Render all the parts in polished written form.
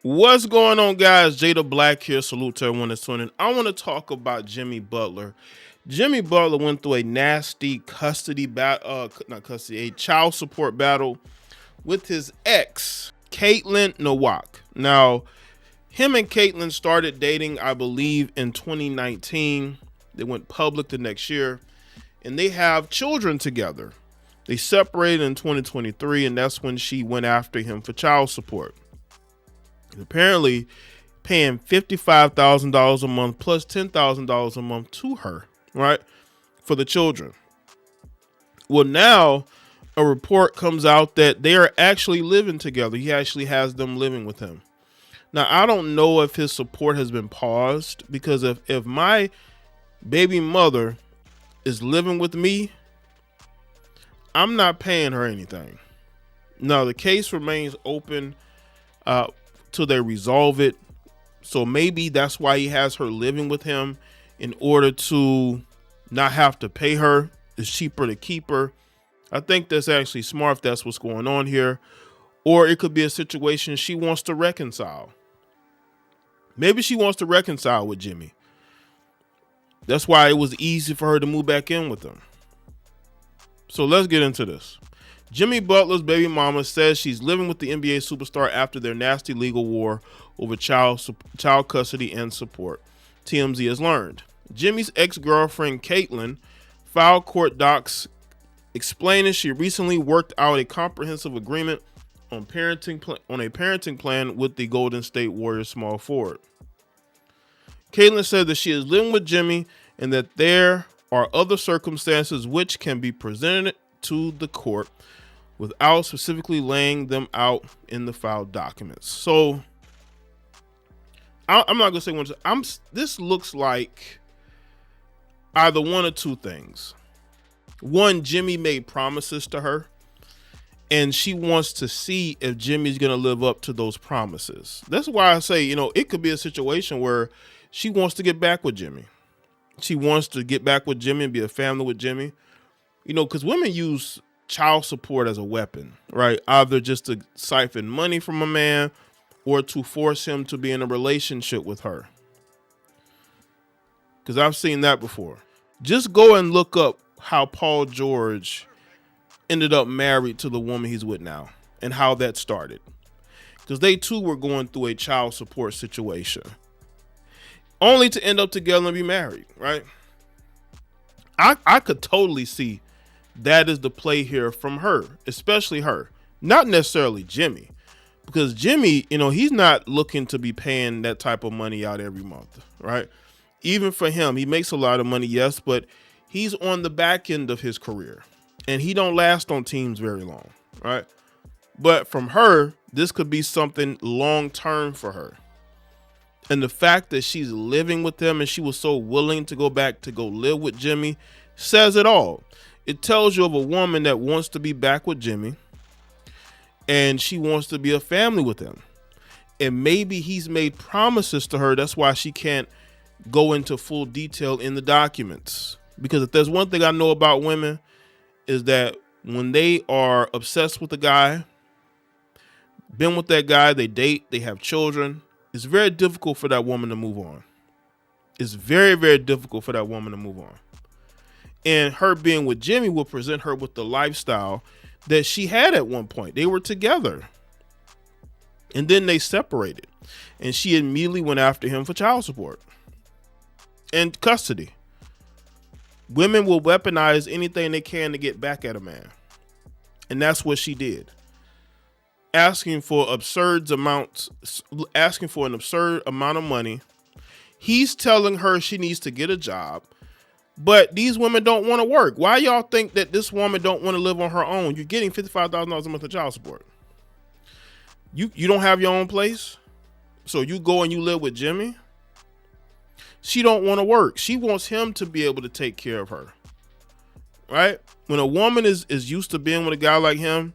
What's going on, guys? Jada Black here. Salute to everyone that's tuning in. I want to talk about Jimmy Butler. Jimmy Butler went through a nasty custody battle, not custody, a child support battle with his ex, Kaitlin Nowak. Now, him and Kaitlin started dating, I believe, in 2019. They went public the next year, and they have children together. They separated in 2023, and that's when she went after him for child support. Apparently paying $55,000 a month plus $10,000 a month to her, right, for the children. Well, now a report comes out that they are actually living together. He actually has them living with him. Now, I don't know if his support has been paused, because if my baby mother is living with me, I'm not paying her anything. Now, the case remains open till they resolve it. So maybe that's why he has her living with him, in order to not have to pay her. It's cheaper to keep her. I think that's actually smart if that's what's going on here. Or it could be a situation she wants to reconcile. Maybe she wants to reconcile with Jimmy. That's why it was easy for her to move back in with him. So let's get into this. Jimmy Butler's baby mama says she's living with the NBA superstar after their nasty legal war over child custody and support, TMZ has learned. Jimmy's ex-girlfriend Kaitlin filed court docs explaining she recently worked out a comprehensive agreement on a parenting plan with the Golden State Warriors small forward. Kaitlin said that she is living with Jimmy and that there are other circumstances which can be presented to the court without specifically laying them out in the filed documents. So I'm not gonna say one. This looks like either one or two things. One, Jimmy made promises to her, and she wants to see if Jimmy's gonna live up to those promises. That's why I say, it could be a situation where she wants to get back with Jimmy. She wants to get back with Jimmy and be a family with Jimmy. Because women use child support as a weapon, right? Either just to siphon money from a man or to force him to be in a relationship with her. Because I've seen that before. Just go and look up how Paul George ended up married to the woman he's with now and how that started. Because they too were going through a child support situation, only to end up together and be married, right? I could totally see that is the play here from her, especially her, not necessarily Jimmy, because Jimmy, he's not looking to be paying that type of money out every month, right? Even for him, he makes a lot of money, yes, but he's on the back end of his career and he don't last on teams very long, right? But from her, this could be something long term for her. And the fact that she's living with him and she was so willing to go back to go live with Jimmy says it all. It tells you of a woman that wants to be back with Jimmy and she wants to be a family with him. And maybe he's made promises to her. That's why she can't go into full detail in the documents. Because if there's one thing I know about women, is that when they are obsessed with a guy, been with that guy, they date, they have children, it's very difficult for that woman to move on. It's very, very difficult for that woman to move on. And her being with Jimmy will present her with the lifestyle that she had at one point. They were together. And then they separated. And she immediately went after him for child support and custody. Women will weaponize anything they can to get back at a man. And that's what she did. Asking for an absurd amount of money. He's telling her she needs to get a job. But these women don't want to work. Why y'all think that this woman don't want to live on her own? You're getting $55,000 a month of child support. You don't have your own place? So you go and you live with Jimmy? She don't want to work. She wants him to be able to take care of her. Right? When a woman is used to being with a guy like him,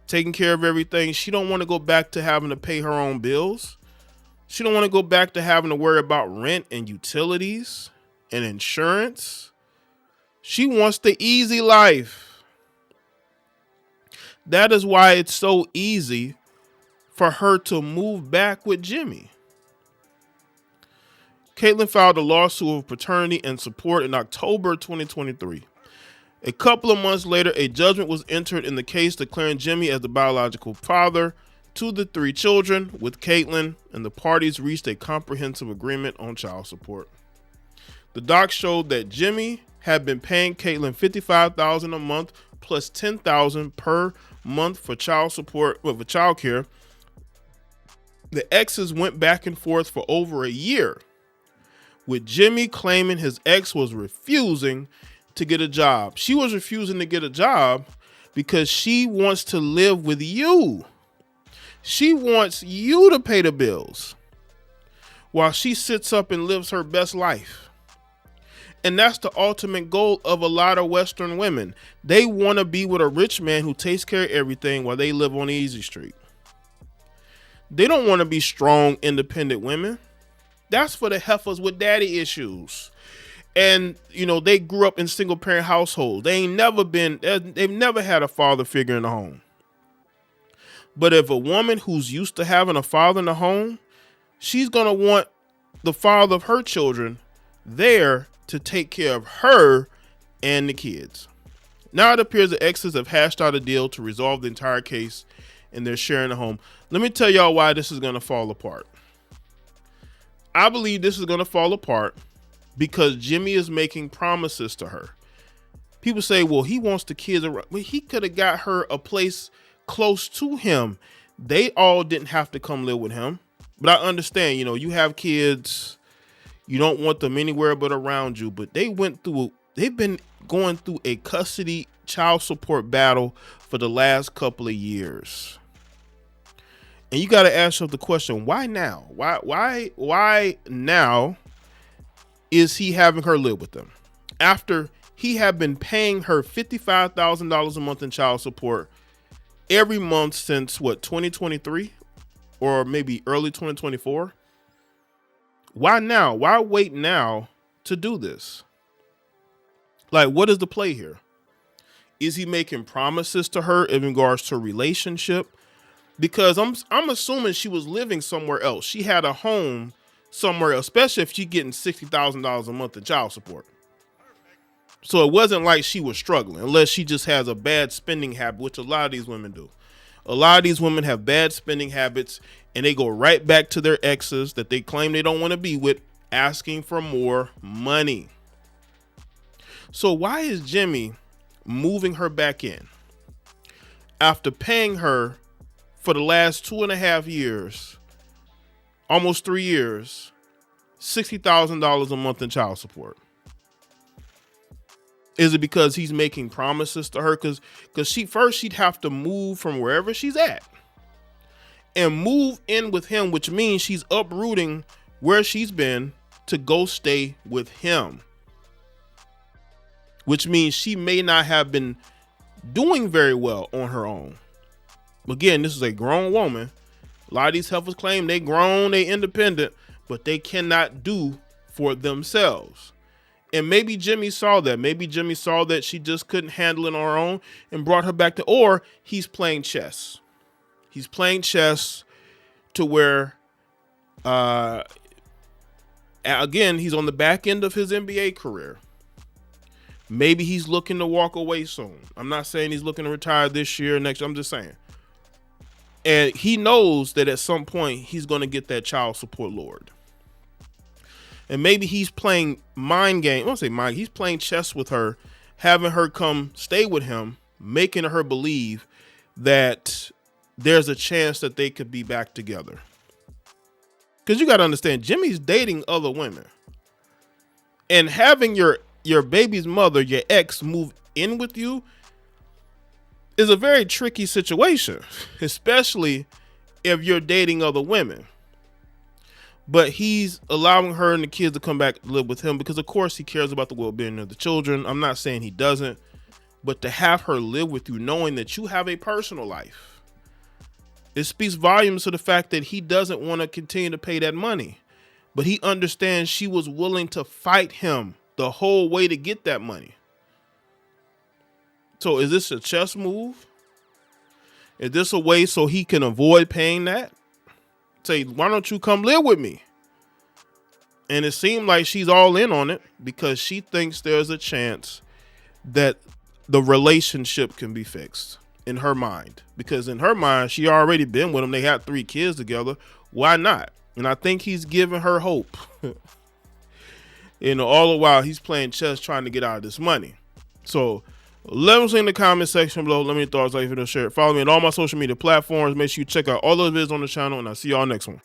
taking care of everything, she don't want to go back to having to pay her own bills. She don't want to go back to having to worry about rent and utilities and insurance. She wants the easy life. That is why it's so easy for her to move back with Jimmy. Kaitlin filed a lawsuit of paternity and support in October 2023. A couple of months later, a judgment was entered in the case declaring Jimmy as the biological father to the 3 children with Kaitlin, and the parties reached a comprehensive agreement on child support. The doc showed that Jimmy had been paying Kaitlin $55,000 a month plus $10,000 per month for child support for childcare. The exes went back and forth for over a year, with Jimmy claiming his ex was refusing to get a job. She was refusing to get a job because she wants to live with you. She wants you to pay the bills while she sits up and lives her best life. And that's the ultimate goal of a lot of Western women. They want to be with a rich man who takes care of everything while they live on the easy street. They don't want to be strong, independent women. That's for the heifers with daddy issues. And, you know, they grew up in single parent households. They've never had a father figure in the home. But if a woman who's used to having a father in the home, she's going to want the father of her children there to take care of her and the kids. Now it appears the exes have hashed out a deal to resolve the entire case and they're sharing the home. Let me tell y'all why this is going to fall apart. I believe this is going to fall apart because Jimmy is making promises to her. People say, well, he wants the kids around. Well, he could have got her a place close to him. They all didn't have to come live with him. But I understand, you know, you have kids, you don't want them anywhere but around you. But they've been going through a custody child support battle for the last couple of years. And you got to ask yourself the question, why now? Why now is he having her live with them? After he had been paying her $55,000 a month in child support every month since 2023 or maybe early 2024. Why now? Why wait now to do this? Like, what is the play here? Is he making promises to her in regards to a relationship? Because I'm assuming she was living somewhere else. She had a home somewhere else, especially if she's getting $60,000 a month in child support. So it wasn't like she was struggling, unless she just has a bad spending habit, which a lot of these women do. A lot of these women have bad spending habits and they go right back to their exes that they claim they don't want to be with, asking for more money. So why is Jimmy moving her back in after paying her for the last 2.5 years, almost 3 years, $60,000 a month in child support? Is it because he's making promises to her? Because she'd have to move from wherever she's at and move in with him, which means she's uprooting where she's been to go stay with him, which means she may not have been doing very well on her own. Again, this is a grown woman. A lot of these heifers claim they grown, they independent, but they cannot do for themselves. And maybe Jimmy saw that. Maybe Jimmy saw that she just couldn't handle it on her own and brought her back to, or he's playing chess. He's playing chess to where, again, he's on the back end of his NBA career. Maybe he's looking to walk away soon. I'm not saying he's looking to retire this year, next year. I'm just saying. And he knows that at some point he's going to get that child support lowered. And maybe he's playing mind game. I won't say mind. He's playing chess with her, having her come stay with him, making her believe that there's a chance that they could be back together. Because you got to understand, Jimmy's dating other women. And having your baby's mother, your ex, move in with you is a very tricky situation, especially if you're dating other women. But he's allowing her and the kids to come back to live with him because, of course, he cares about the well-being of the children. I'm not saying he doesn't, but to have her live with you knowing that you have a personal life, it speaks volumes to the fact that he doesn't want to continue to pay that money. But he understands she was willing to fight him the whole way to get that money. So is this a chess move? Is this a way so he can avoid paying that? say, why don't you come live with me? And it seemed like she's all in on it because she thinks there's a chance that the relationship can be fixed in her mind. Because in her mind, she already been with him. They had 3 kids together. Why not? And I think he's giving her hope. All the while he's playing chess trying to get out of this money. So let me see in the comment section below. Let me know your thoughts. Like, if you share it. Follow me on all my social media platforms. Make sure you check out all those videos on the channel, and I'll see y'all next one.